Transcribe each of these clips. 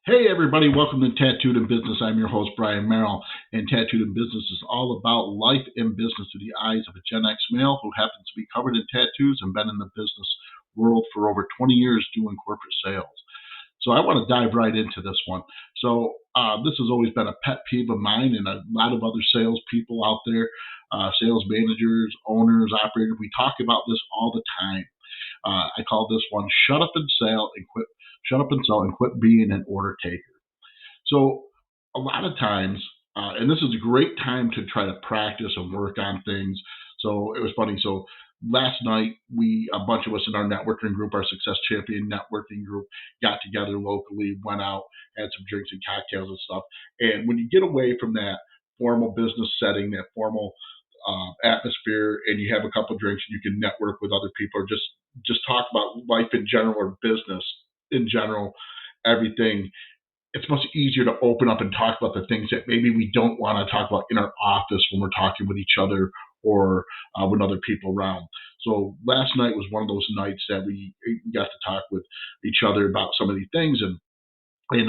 Hey everybody, welcome to Tattooed in Business. I'm your host, Brian Merrill, and Tattooed in Business is all about life and business through the eyes of a Gen X male who happens to be covered in tattoos and been in the business world for over 20 years doing corporate sales. So I want to dive right into this one. This has always been a pet peeve of mine and a lot of other salespeople out there, sales managers, owners, operators. We talk about this all the time. I call this one "Shut up and sell and quit." Shut up and sell and quit being an order taker. So a lot of times, and this is a great time to try to practice and work on things. So it was funny. So last night, a bunch of us in our networking group, our Success Champion networking group, got together locally, went out, had some drinks and cocktails and stuff. And when you get away from that formal business setting, that formal atmosphere, and you have a couple of drinks, and you can network with other people, or just talk about life in general or business in general, everything, it's much easier to open up and talk about the things that maybe we don't want to talk about in our office when we're talking with each other or with other people around. So last night was one of those nights that we got to talk with each other about some of these things. And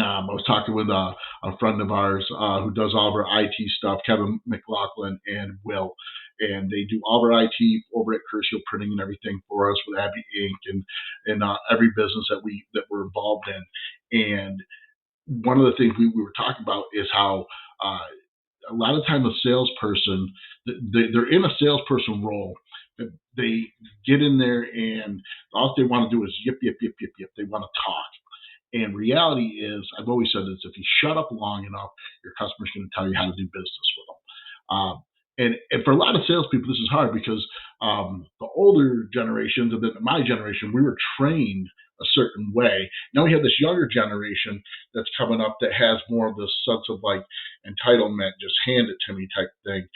I was talking with a friend of ours who does all of our IT stuff, Kevin McLaughlin and Will. And they do all of our IT over at Curcio Printing and everything for us with Abbey Inc. and every business that we're involved in. And one of the things we were talking about is how a lot of time a salesperson, they're in a salesperson role. They get in there and all they want to do is yip, yip, yip, yip, yip. They want to talk. And reality is, I've always said this, if you shut up long enough, your customer's going to tell you how to do business with them. And for a lot of salespeople, this is hard because the older generations, and then my generation, we were trained a certain way. Now we have this younger generation that's coming up that has more of this sense of like entitlement, just hand it to me type thing.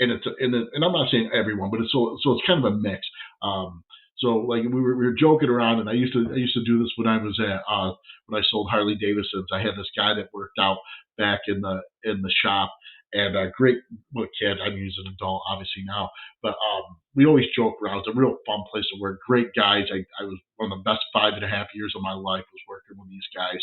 And I'm not saying everyone, but it's kind of a mix. So like we were joking around, and I used to do this when I was at when I sold Harley Davidsons. I had this guy that worked out back in the shop, and a great kid. I mean, he's an adult obviously now, but we always joke around. It's a real fun place to work. Great guys. I was one of the best 5.5 years of my life was working with these guys,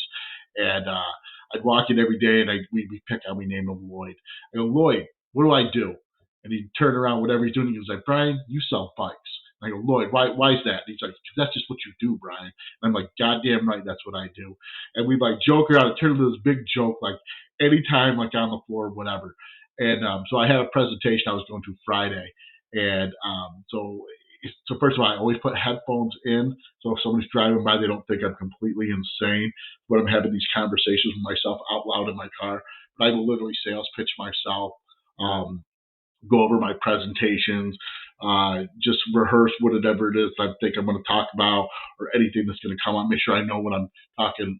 and I'd walk in every day, and we pick on we named him Lloyd. I go, Lloyd, what do I do? And he'd turn around, whatever he's doing. He was like, Brian, you sell bikes. I go, Lloyd, why is that? And he's like, because that's just what you do, Brian. And I'm like, goddamn right, that's what I do. And we like joke around. It turned into this big joke, like anytime, like on the floor, whatever. And so I had a presentation I was going to Friday, and so first of all, I always put headphones in, so if somebody's driving by, they don't think I'm completely insane when I'm having these conversations with myself out loud in my car. But I will literally sales pitch myself. Go over my presentations, just rehearse whatever it is I think I'm going to talk about or anything that's going to come up. Make sure I know when I'm talking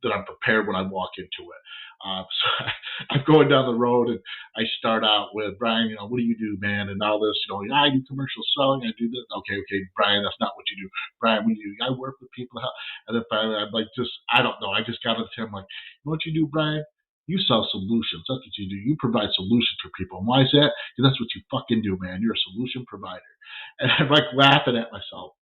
that I'm prepared when I walk into it. So I'm going down the road and I start out with Brian, what do you do, man? And all this, I do commercial selling. I do this. Okay, Brian, that's not what you do. Brian, what do you do? I work with people. And then finally, I'm like, I don't know. I just got into him like, what you do, Brian? You sell solutions. That's what you do. You provide solutions for people. And why is that? Because that's what you fucking do, man. You're a solution provider. And I'm like laughing at myself.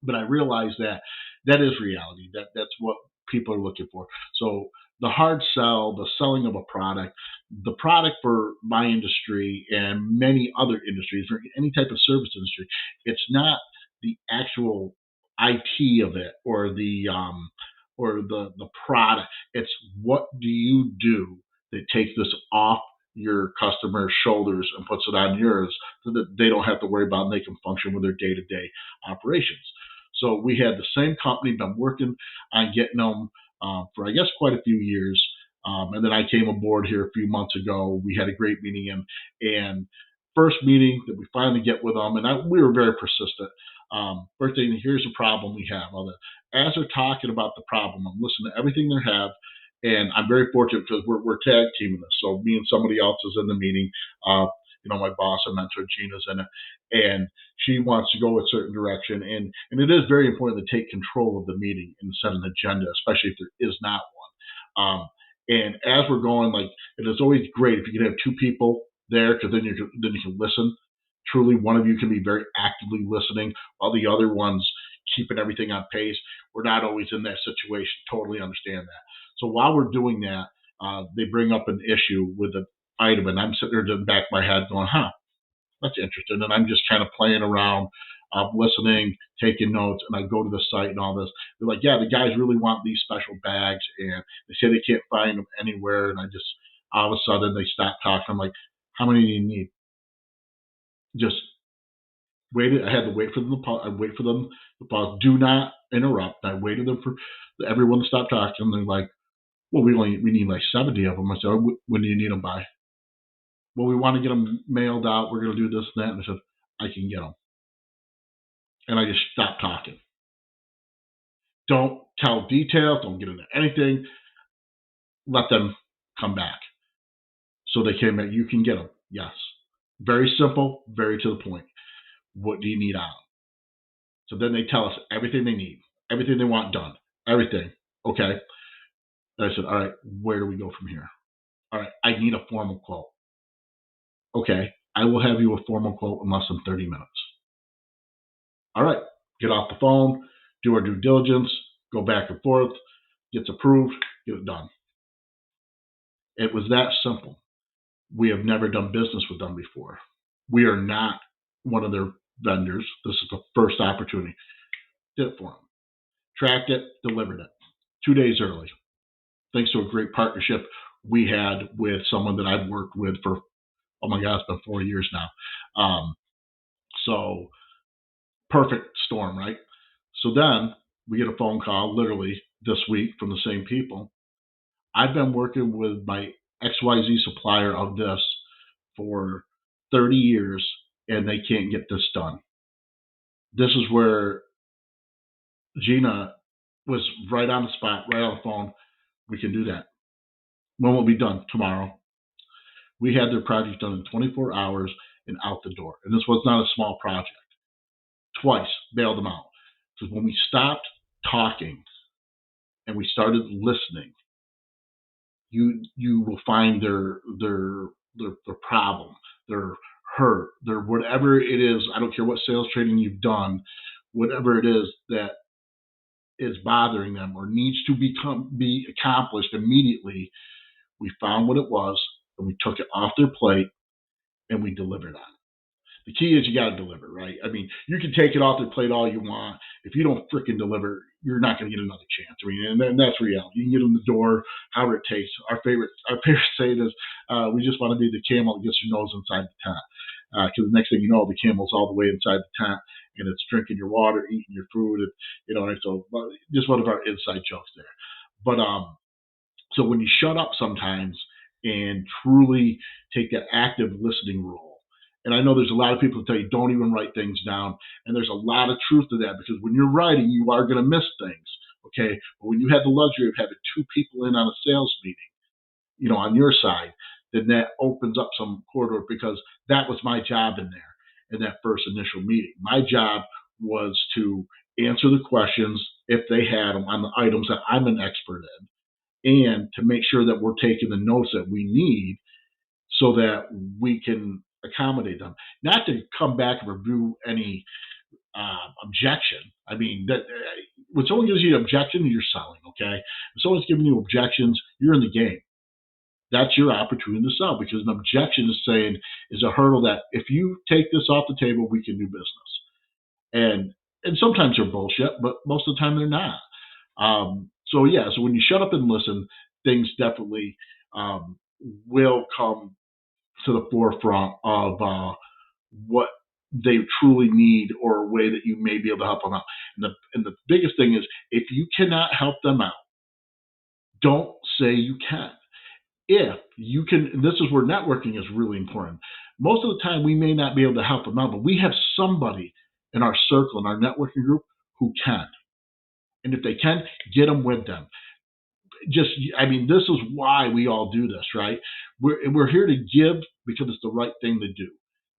But I realize that is reality. That's what people are looking for. So the hard sell, the selling of a product, the product for my industry and many other industries, or any type of service industry, it's not the actual IT of it or the product. It's what do you do that takes this off your customer's shoulders and puts it on yours so that they don't have to worry about it and they can function with their day-to-day operations. So we had the same company, been working on getting them for, I guess, quite a few years. And then I came aboard here a few months ago. We had a great meeting, and first meeting that we finally get with them, and we were very persistent. First thing, here's the problem we have. As they're talking about the problem, I'm listening to everything they have, and I'm very fortunate because we're tag teaming this. So me and somebody else is in the meeting. My boss and mentor Gina's in it, and she wants to go a certain direction, and it is very important to take control of the meeting and set an agenda, especially if there is not one. And as we're going, like, it is always great if you can have two people there because then you can listen. Truly, one of you can be very actively listening while the other one's keeping everything on pace. we're not always in that situation. Totally understand that. So while we're doing that, they bring up an issue with an item, and I'm sitting there in the back of my head going, huh, that's interesting. And I'm just kind of playing around, listening, taking notes, and I go to the site and all this. They're like, yeah, the guys really want these special bags, and they say they can't find them anywhere. And I just, all of a sudden, they stop talking. I'm like, how many do you need? Just waited. I had to wait for them to pause. I wait for them to pause. Do not interrupt. I waited them for everyone to stop talking. And they're like, well, we need like 70 of them. I said, oh, when do you need them by? Well, we want to get them mailed out. We're going to do this and that. And I said, I can get them. And I just stopped talking. Don't tell details. Don't get into anything. Let them come back. So they came back. You can get them. Yes. Very simple, very to the point. What do you need out? So then they tell us everything they need, everything they want done, everything. Okay. And I said, all right, where do we go from here? All right, I need a formal quote. Okay, I will have you a formal quote in less than 30 minutes. All right, get off the phone, do our due diligence, go back and forth, gets approved, get it done. It was that simple. We have never done business with them before. We are not one of their vendors. This is the first opportunity. Did it for them. Tracked it, delivered it 2 days early. Thanks to a great partnership we had with someone that I've worked with for, oh my God, it's been 4 years now. So perfect storm, right? So then we get a phone call literally this week from the same people. I've been working with my XYZ supplier of this for 30 years and they can't get this done. This is where Gina was right on the spot, right on the phone. We can do that. When will it be done? Tomorrow. We had their project done in 24 hours and out the door. And this was not a small project. Twice bailed them out. Because when we stopped talking and we started listening, you will find their problem, their hurt, their whatever it is. I don't care what sales training you've done, whatever it is that is bothering them or needs to be accomplished immediately. We found what it was and we took it off their plate and we delivered on it. The key is you got to deliver, right? I mean, you can take it off their plate all you want. If you don't freaking deliver, you're not going to get another chance. I mean, and that's reality. You can get them the door, however it takes. Our favorite saying is, we just want to be the camel that gets your nose inside the tent. Because the next thing you know, the camel's all the way inside the tent and it's drinking your water, eating your food, and and so just one of our inside jokes there. But so when you shut up sometimes and truly take that active listening role. And I know there's a lot of people who tell you don't even write things down. And there's a lot of truth to that because when you're writing, you are going to miss things. Okay. But when you have the luxury of having two people in on a sales meeting, on your side, then that opens up some corridor because that was my job in there in that first initial meeting. My job was to answer the questions if they had them on the items that I'm an expert in and to make sure that we're taking the notes that we need so that we can accommodate them. Not to come back and review any objection. I mean, that when someone gives you an objection, you're selling, okay? If someone's giving you objections, you're in the game. That's your opportunity to sell because an objection is a hurdle that if you take this off the table, we can do business. And sometimes they're bullshit, but most of the time they're not. So when you shut up and listen, things definitely will come to the forefront of what they truly need or a way that you may be able to help them out. And the biggest thing is if you cannot help them out, don't say you can. If you can, and this is where networking is really important. Most of the time we may not be able to help them out, but we have somebody in our circle, in our networking group who can. And if they can, get them with them. This is why we all do this, right? We're here to give because it's the right thing to do,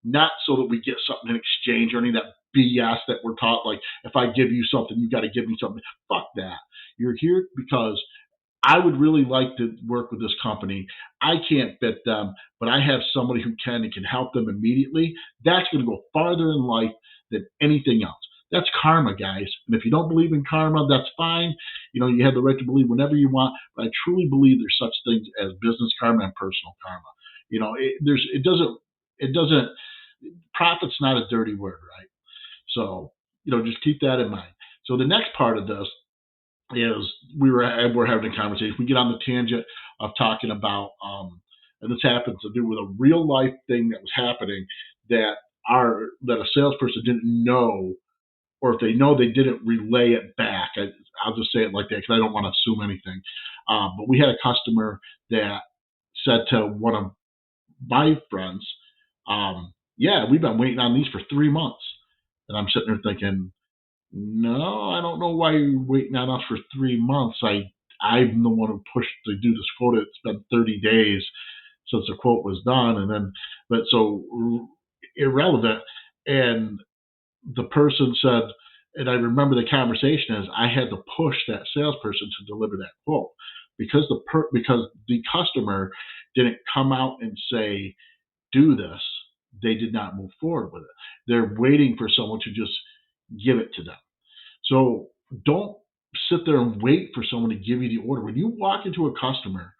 not so that we get something in exchange or any of that BS that we're taught. Like, if I give you something, you got to give me something. Fuck that. You're here because I would really like to work with this company. I can't fit them, but I have somebody who can and can help them immediately. That's going to go farther in life than anything else. That's karma, guys. And if you don't believe in karma, that's fine. You have the right to believe whenever you want. But I truly believe there's such things as business karma and personal karma. It doesn't. Profit's not a dirty word, right? So, just keep that in mind. So the next part of this is we're having a conversation. We get on the tangent of talking about, and this happens to do with a real life thing that was happening that that a salesperson didn't know, or if they know, they didn't relay it back. I'll just say it like that because I don't want to assume anything. But we had a customer that said to one of my friends, "Yeah, we've been waiting on these for 3 months," and I'm sitting there thinking, no, I don't know why you're waiting on us for 3 months. I'm the one who pushed to do this quote. It's been 30 days since the quote was done, and then but so irrelevant. And the person said, and I remember the conversation is I had to push that salesperson to deliver that quote because the customer didn't come out and say do this. They did not move forward with it. They're waiting for someone to just give it to them. So don't sit there and wait for someone to give you the order. When you walk into a customer,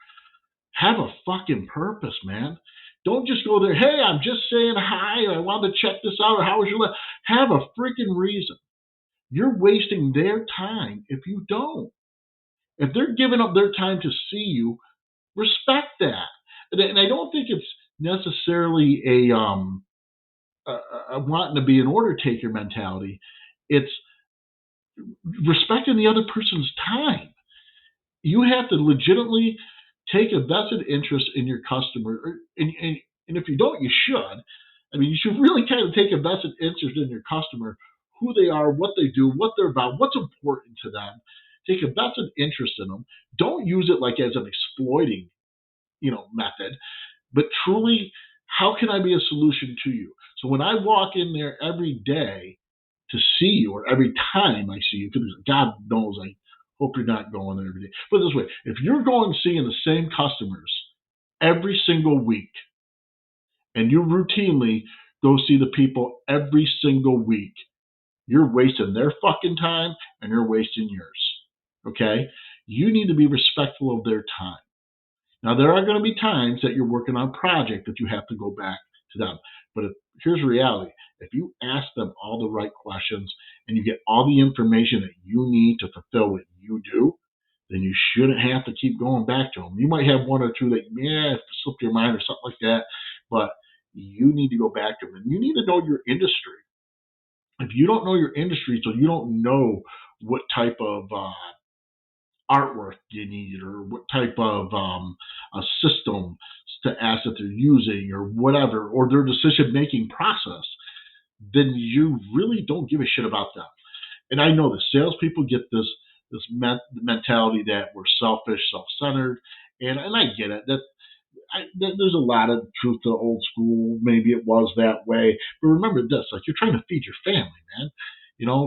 have a fucking purpose, man. Don't just go there, hey, I'm just saying hi, or I wanted to check this out, or how was your life? Have a freaking reason. You're wasting their time if you don't. If they're giving up their time to see you, respect that. And I don't think it's necessarily a wanting to be an order taker mentality. It's respecting the other person's time. You have to legitimately take a vested interest in your customer, and if you don't, you should. I mean, you should really kind of take a vested interest in your customer, who they are, what they do, what they're about, what's important to them. Take a vested interest in them. Don't use it like as an exploiting, method, but truly, how can I be a solution to you? So when I walk in there every day to see you, or every time I see you, because God knows I hope you're not going there every day. Put it this way, if you're going seeing the same customers every single week, and you routinely go see the people every single week, you're wasting their fucking time and you're wasting yours. Okay? You need to be respectful of their time. Now, there are going to be times that you're working on a project that you have to go back to them. But here's the reality. If you ask them all the right questions and you get all the information that you need to fulfill what you do, then you shouldn't have to keep going back to them. You might have one or two that, slipped your mind or something like that, but you need to go back to them. And you need to know your industry. If you don't know your industry, so you don't know what type of artwork you need, or what type of a system to ask that they're using, or whatever, or their decision-making process, then you really don't give a shit about them. And I know the salespeople get this mentality that we're selfish, self-centered, and I get it. There's a lot of truth to old school. Maybe it was that way, but remember this: like, you're trying to feed your family, man.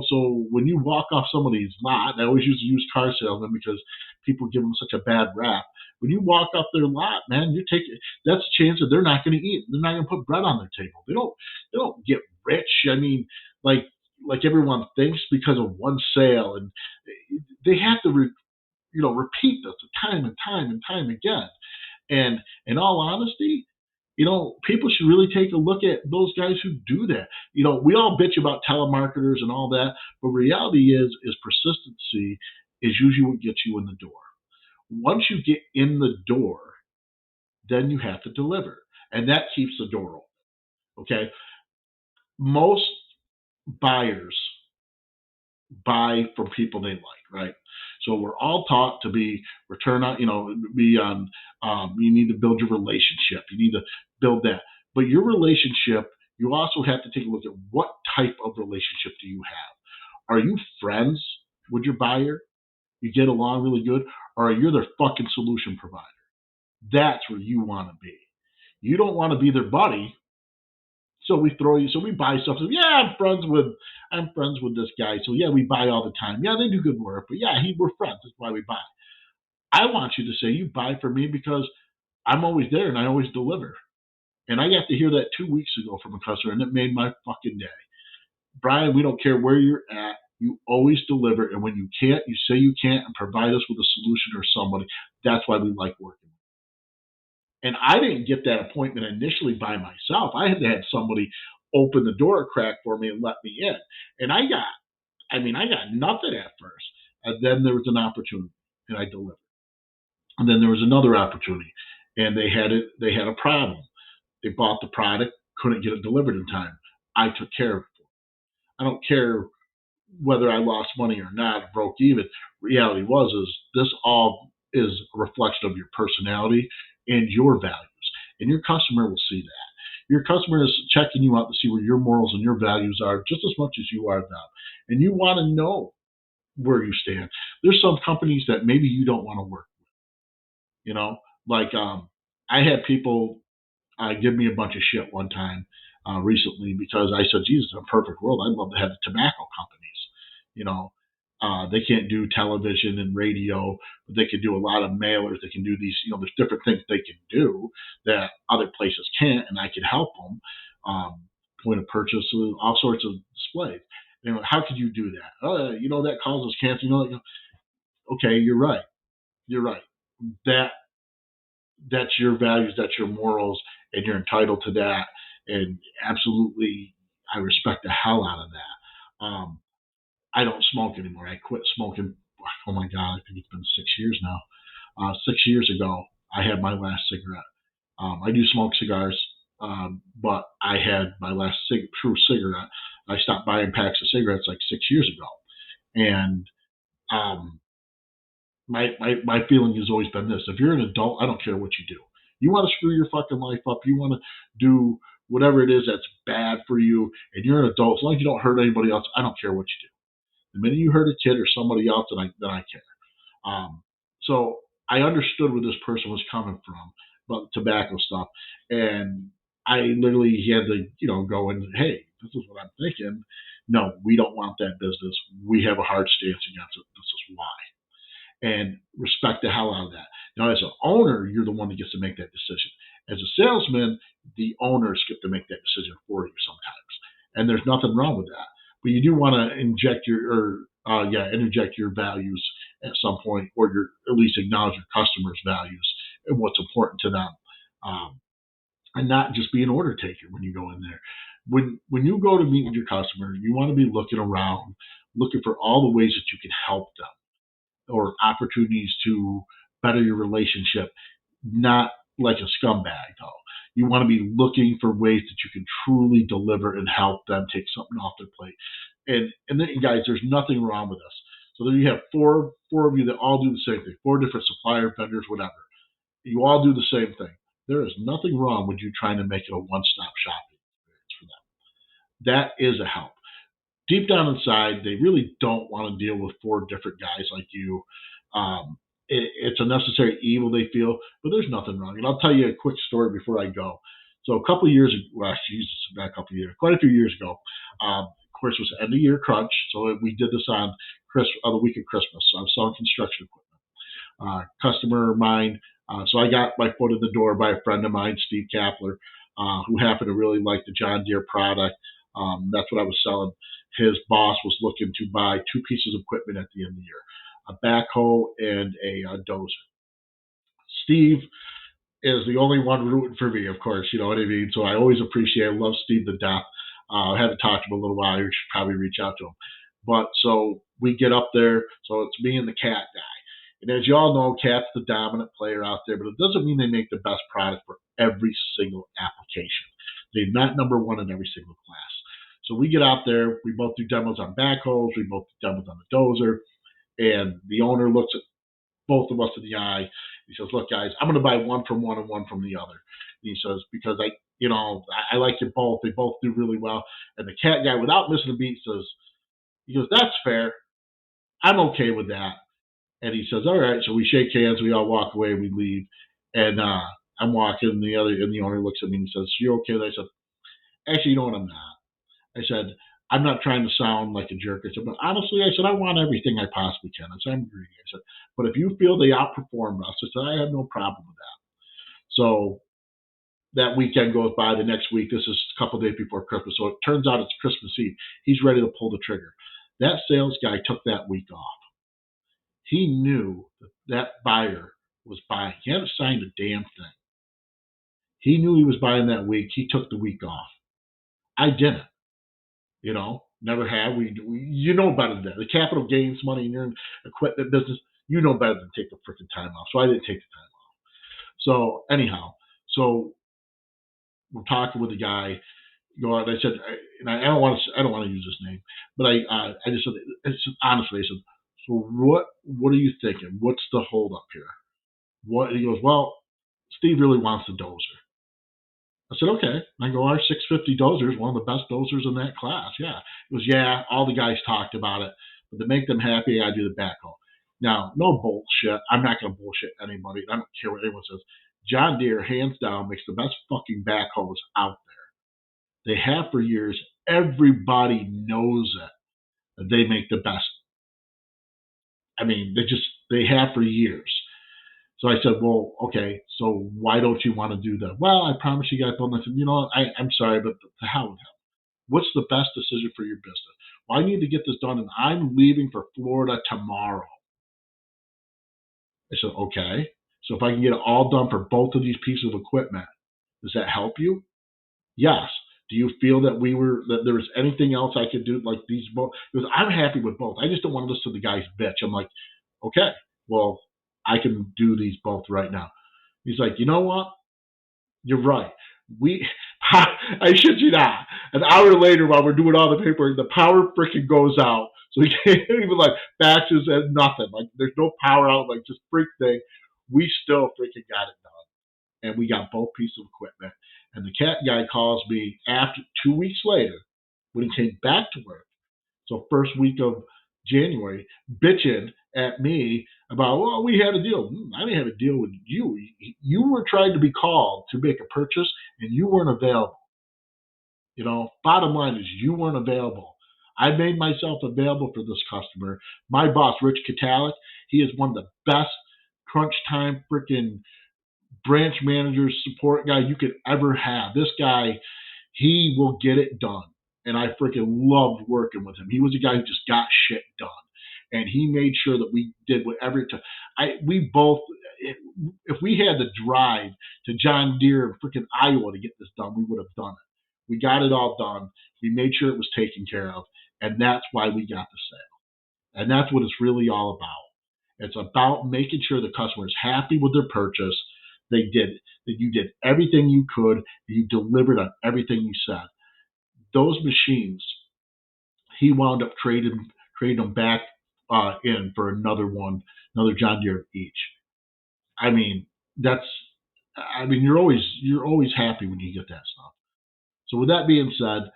So when you walk off somebody's lot, I always use used car salesmen because people give them such a bad rap. When you walk off their lot, man, that's a chance that they're not going to eat. They're not going to put bread on their table. They don't get rich. I mean, like everyone thinks, because of one sale, and they have to repeat this time and time and time again. And in all honesty, people should really take a look at those guys who do that. We all bitch about telemarketers and all that, but reality is persistency is usually what gets you in the door. Once you get in the door, then you have to deliver, and that keeps the door open. Okay, most buyers buy from people they like, right? So we're all taught to be return on, be on. You need to build your relationship. You need to build that. But your relationship, you also have to take a look at what type of relationship do you have. Are you friends with your buyer? You get along really good, or are you their fucking solution provider? That's where you want to be. You don't want to be their buddy. So we buy stuff. So yeah, I'm friends with this guy. So yeah, we buy all the time. Yeah, they do good work, but yeah, we're friends. That's why we buy. I want you to say you buy from me because I'm always there and I always deliver. And I got to hear that 2 weeks ago from a customer, and it made my fucking day. Brian, we don't care where you're at. You always deliver. And when you can't, you say you can't and provide us with a solution or somebody. That's why we like working. And I didn't get that appointment initially by myself. I had to have somebody open the door a crack for me and let me in. And I got nothing at first. And then there was an opportunity and I delivered. And then there was another opportunity and they had a problem. They bought the product, couldn't get it delivered in time. I took care of it. I don't care whether I lost money or not, broke even. Reality was is this all is a reflection of your personality and your values. And your customer will see that. Your customer is checking you out to see where your morals and your values are just as much as you are them. And you want to know where you stand. There's some companies that maybe you don't want to work with, you know, like I had people give me a bunch of shit one time recently because I said, Jesus, in a perfect world, I'd love to have the tobacco companies. You know, they can't do television and radio, but they can do a lot of mailers. They can do these, there's different things they can do that other places can't, and I can help them. Point of purchase, all sorts of displays. How could you do that? That causes cancer. Okay, you're right. You're right. That that's your values, that's your morals, and you're entitled to that. And absolutely, I respect the hell out of that. I don't smoke anymore. I quit smoking. Oh my God, I think it's been 6 years now. 6 years ago, I had my last cigarette. I do smoke cigars, but I had my last true cigarette. I stopped buying packs of cigarettes like 6 years ago. And um, my feeling has always been this: if you're an adult, I don't care what you do. You want to screw your fucking life up, you want to do whatever it is that's bad for you, and you're an adult, as long as you don't hurt anybody else, I don't care what you do. The minute you hurt a kid or somebody else, then I care. So I understood where this person was coming from about the tobacco stuff, and I literally he had to go and, hey, this is what I'm thinking. No, we don't want that business. We have a hard stance against it. This is why, and respect the hell out of that. Now, as an owner, you're the one that gets to make that decision. As a salesman, the owners get to make that decision for you sometimes, and there's nothing wrong with that. But you do want to interject your values at some point, or at least acknowledge your customers' values and what's important to them, and not just be an order taker when you go in there. When you go to meet with your customer, you want to be looking around, looking for all the ways that you can help them or opportunities to better your relationship, not like a scumbag though. You want to be looking for ways that you can truly deliver and help them take something off their plate. And then, guys, there's nothing wrong with this. So there you have four of you that all do the same thing, 4 different supplier vendors, whatever. You all do the same thing. There is nothing wrong with you trying to make it a one-stop shopping experience for them. That is a help. Deep down inside, they really don't want to deal with 4 different guys like you. It's a necessary evil they feel, but there's nothing wrong. And I'll tell you a quick story before I go. So a couple of years ago, not a couple of years, quite a few years ago, of course, it was end of year crunch. So we did this on the week of Christmas. So I'm selling construction equipment. Customer of mine. So I got my foot in the door by a friend of mine, Steve Kapler, who happened to really like the John Deere product. That's what I was selling. His boss was looking to buy 2 pieces of equipment at the end of the year, a backhoe and a dozer. Steve is the only one rooting for me, of course, you know what I mean? So I always appreciate it. I love Steve to death. I haven't talked to him in a little while. You should probably reach out to him. But so we get up there. So it's me and the Cat guy. And as you all know, Cat's the dominant player out there, but it doesn't mean they make the best product for every single application. They're not number one in every single class. So we get out there. We both do demos on backhoes. We both do demos on the dozer. And the owner looks at both of us in the eye. He says, "Look, guys, I'm going to buy one from one and one from the other." And he says, "Because I like you both. They both do really well." And the Cat guy, without missing a beat, he goes, "That's fair. I'm okay with that." And he says, "All right." So we shake hands. We all walk away. We leave. And I'm walking. And the owner looks at me and he says, "You okay?" And I said, "Actually, you know what? I'm not." I said, "I'm not trying to sound like a jerk." I said, "But honestly," I said, "I want everything I possibly can." I said, "I'm greedy." I said, "But if you feel they outperformed us," I said, "I have no problem with that." So that weekend goes by. The next week, this is a couple days before Christmas, so it turns out it's Christmas Eve. He's ready to pull the trigger. That sales guy took that week off. He knew that buyer was buying. He hadn't signed a damn thing. He knew he was buying that week. He took the week off. I didn't. Never have. You know better than that. The capital gains money in your equipment business, you know better than take the freaking time off. So I didn't take the time off. So anyhow, we're talking with the guy. And I said, and I don't want to use his name, but I just said, honestly, I said, so what are you thinking? What's the hold up here? He goes, well, Steve really wants the dozer. I said, okay. And I go, our 650 dozer is one of the best dozers in that class. Yeah. He goes, yeah, all the guys talked about it, but to make them happy, I do the backhoe. Now, no bullshit. I'm not going to bullshit anybody. I don't care what anyone says. John Deere, hands down, makes the best fucking backhoes out there. They have for years. Everybody knows it. They make the best. I mean, they have for years. So I said, well, okay, so why don't you want to do that? Well, I promise you guys don't. I said, I'm sorry, but to hell with him. What's the best decision for your business? Well, I need to get this done, and I'm leaving for Florida tomorrow. I said, okay. So if I can get it all done for both of these pieces of equipment, does that help you? Yes. Do you feel that there was anything else I could do like these both? Because I'm happy with both. I just don't want to listen to the guy's bitch. I'm like, okay, well, I can do these both right now. He's like, you know what? You're right. I shit you not. An hour later, while we're doing all the paperwork, the power freaking goes out. So he can't even like faxes and nothing. Like there's no power out. Like just freak thing. We still freaking got it done, and we got both pieces of equipment. And the cat guy calls me after 2 weeks later when he came back to work. So first week of January, bitching at me about, well, we had a deal. I didn't have a deal with you. You were trying to be called to make a purchase, and you weren't available. Bottom line is you weren't available. I made myself available for this customer. My boss, Rich Katalik, he is one of the best crunch time freaking branch manager support guy you could ever have. This guy, he will get it done. And I freaking loved working with him. He was a guy who just got shit done. And he made sure that we did whatever it took. We both, if we had the drive to John Deere in freaking Iowa to get this done, we would have done it. We got it all done. We made sure it was taken care of. And that's why we got the sale. And that's what it's really all about. It's about making sure the customer is happy with their purchase. That you did everything you could. You delivered on everything you said. Those machines, he wound up trading them back in for another John Deere each. I mean, you're always happy when you get that stuff. So with that being said,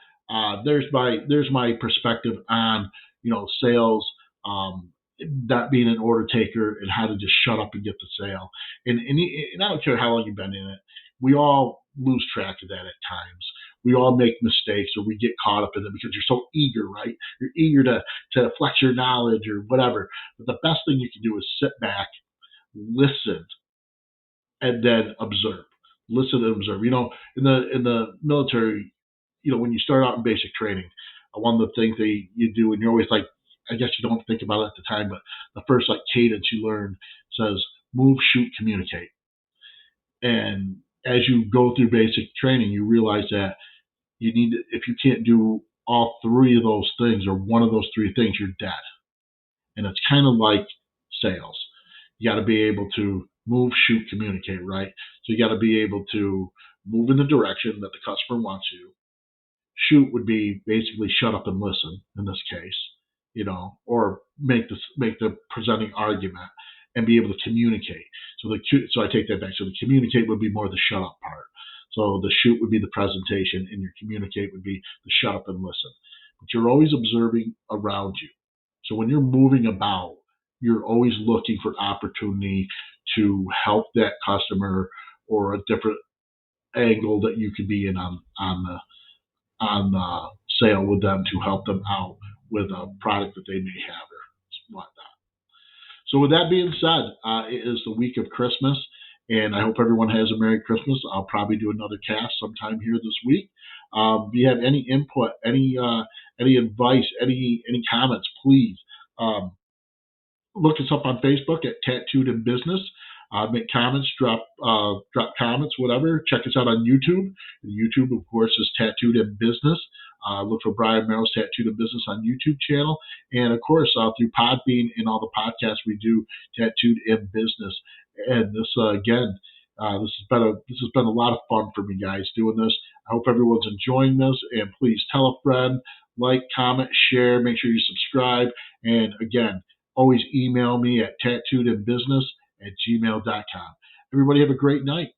there's my perspective on sales, not being an order taker and how to just shut up and get the sale. And I don't care how long you've been in it, we all lose track of that at times. We all make mistakes or we get caught up in it because you're so eager, right? You're eager to flex your knowledge or whatever. But the best thing you can do is sit back, listen, and then observe. Listen and observe. In the military, when you start out in basic training, one of the things you do, and you're always like, I guess you don't think about it at the time, but the first cadence you learn says move, shoot, communicate. And as you go through basic training, you realize that if you can't do all three of those things or one of those three things, you're dead. And it's kind of like sales. You got to be able to move, shoot, communicate, right? So you got to be able to move in the direction that the customer wants you. Shoot would be basically shut up and listen in this case, or make the presenting argument and be able to communicate. So I take that back. So the communicate would be more the shut up part. So the shoot would be the presentation, and your communicate would be the shut up and listen. But you're always observing around you. So when you're moving about, you're always looking for opportunity to help that customer or a different angle that you could be in on the sale with them to help them out with a product that they may have or whatnot. So with that being said, it is the week of Christmas, And I hope everyone has a Merry Christmas. I'll probably do another cast sometime here this week. If you have any input, any advice, any comments, please look us up on Facebook at Tattooed in Business. Make comments, drop comments, whatever. Check us out on YouTube. YouTube, of course, is Tattooed in Business. Look for Brian Merrill's Tattooed in Business on YouTube channel, and of course through Podbean and all the podcasts we do, Tattooed in Business. And this again, this has been a lot of fun for me, guys, doing this. I hope everyone's enjoying this, and please tell a friend, like, comment, share. Make sure you subscribe, and again, always email me at tattooedinbusiness@gmail.com. Everybody have a great night.